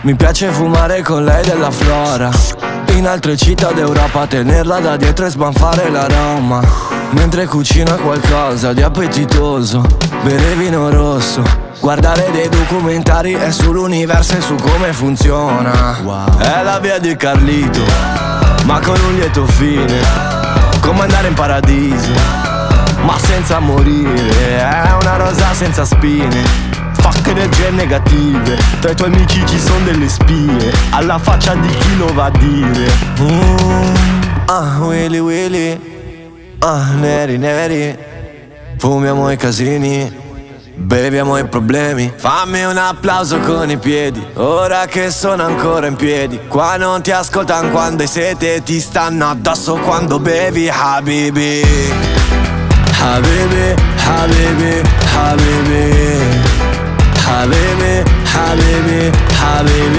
Mi piace fumare con lei della flora, in altre città d'Europa tenerla da dietro e sbanfare l'aroma. Mentre cucina qualcosa di appetitoso, bere vino rosso, guardare dei documentari è sull'universo e su come funziona. È la via di Carlito, ma con un lieto fine, come andare in paradiso, ma senza morire. È una rosa senza spine, fuck energie negative. Tra i tuoi amici ci sono delle spie, alla faccia di chi lo va a dire. Willy Willy, neri neri, fumiamo i casini, beviamo i problemi. Fammi un applauso con i piedi, ora che sono ancora in piedi. Qua non ti ascoltano quando hai sete, ti stanno addosso quando bevi. Habibi, Habibi, Habibi, Habibi, Habibi, Habibi, Habibi.